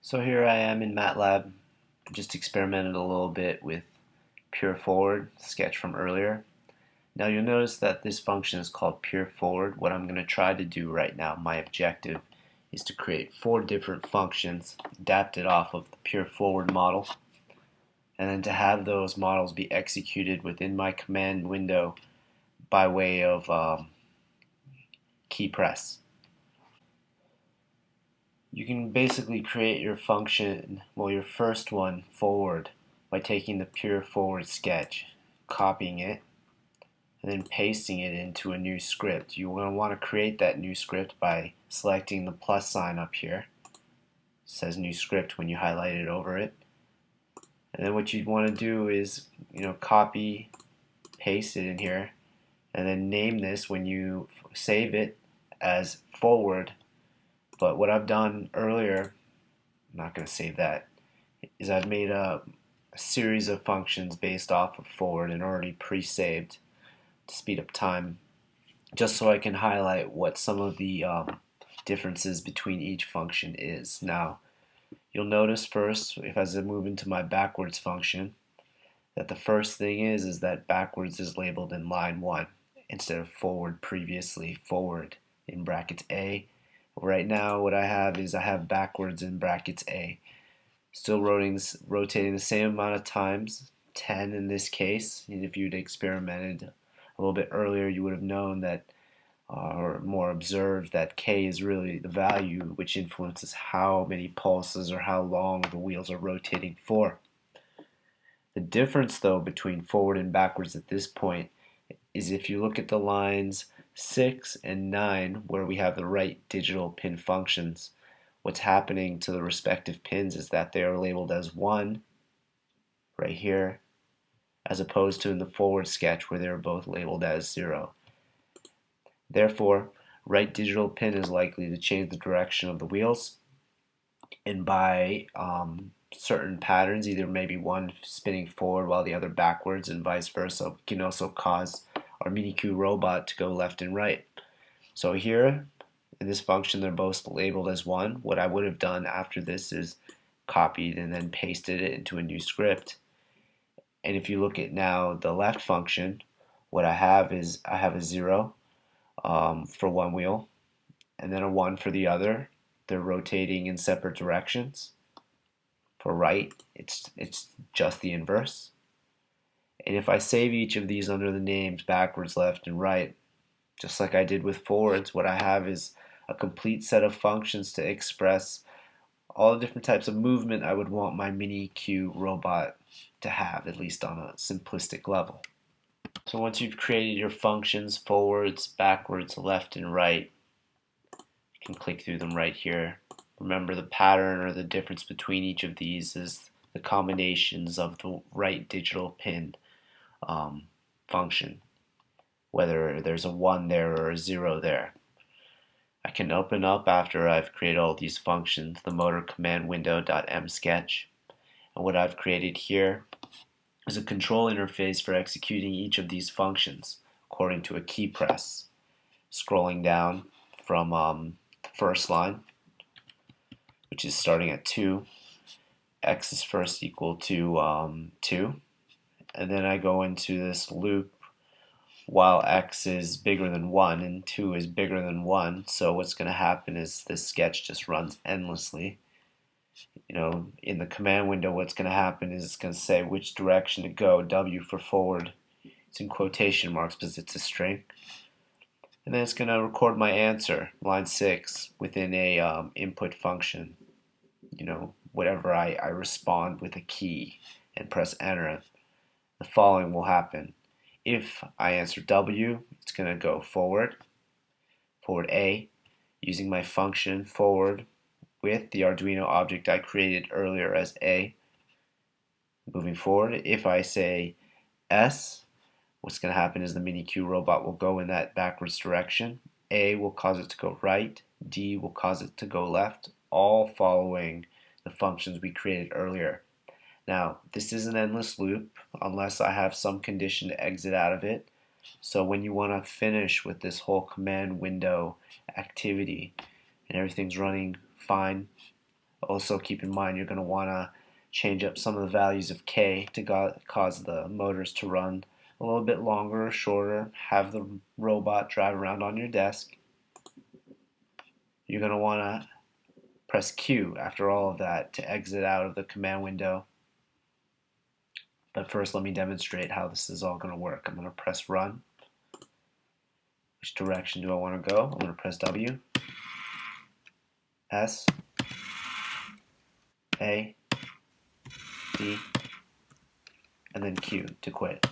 So here I am in MATLAB. I just experimented a little bit with pure forward, sketch from earlier. Now you'll notice that this function is called pure forward. What I'm going to try to do right now, my objective, is to create 4 different functions adapted off of the pure forward model, and then to have those models be executed within my command window by way of key press. You can basically create your function, well, your first one, forward, by taking the pure forward sketch, copying it, and then pasting it into a new script. You want to create that new script by selecting the plus sign up here. It says new script when you highlight it over it. And then what you'd want to do is, copy, paste it in here, and then name this when you save it as forward. But what I've done earlier, I'm not going to save that, is I've made a series of functions based off of forward and already pre-saved to speed up time, just so I can highlight what some of the differences between each function is. Now, you'll notice first, as I move into my backwards function, that the first thing is that backwards is labeled in line 1 instead of forward previously, forward in brackets A. Right now what I have backwards in brackets A. Still rotating the same amount of times, 10 in this case. And if you'd experimented a little bit earlier, you would have known that, or more observed, that K is really the value which influences how many pulses or how long the wheels are rotating for. The difference though between forward and backwards at this point is if you look at the lines 6 and 9 where we have the right digital pin functions, what's happening to the respective pins is that they are labeled as 1 right here, as opposed to in the forward sketch where they're both labeled as 0. Therefore, right digital pin is likely to change the direction of the wheels, and by certain patterns, either maybe one spinning forward while the other backwards and vice versa, can also cause our Mini-Q robot to go left and right. So here in this function they're both labeled as 1. What I would have done after this is copied and then pasted it into a new script. And if you look at now the left function, what I have is I have a 0 for one wheel and then a 1 for the other. They're rotating in separate directions. For right, it's just the inverse. And if I save each of these under the names backwards, left, and right, just like I did with forwards, what I have is a complete set of functions to express all the different types of movement I would want my Mini-Q robot to have, at least on a simplistic level. So once you've created your functions, forwards, backwards, left, and right, you can click through them right here. Remember, the pattern or the difference between each of these is the combinations of the right digital pin function, whether there's a 1 there or a 0 there. I can open up, after I've created all these functions, the motor command window.msketch, and what I've created here is a control interface for executing each of these functions according to a key press. Scrolling down from the first line, which is starting at 2, x is first equal to 2, and then I go into this loop while x is bigger than 1 and 2 is bigger than 1. So what's going to happen is this sketch just runs endlessly. In the command window, what's going to happen is it's going to say which direction to go. W for forward, it's in quotation marks because it's a string. And then it's going to record my answer, line 6, within a input function. Whatever I respond with a key and press enter, the following will happen. If I answer W, it's going to go forward A, using my function forward with the Arduino object I created earlier as A. Moving forward, if I say S, what's going to happen is the Mini-Q robot will go in that backwards direction. A will cause it to go right, D will cause it to go left, all following the functions we created earlier. Now, this is an endless loop unless I have some condition to exit out of it. So when you want to finish with this whole command window activity and everything's running fine, Also keep in mind you're going to want to change up some of the values of K to cause the motors to run a little bit longer or shorter. Have the robot drive around on your desk. You're going to want to press Q after all of that to exit out of the command window. But first let me demonstrate how this is all going to work. I'm going to press run. Which direction do I want to go? I'm going to press W, S, A, D, and then Q to quit.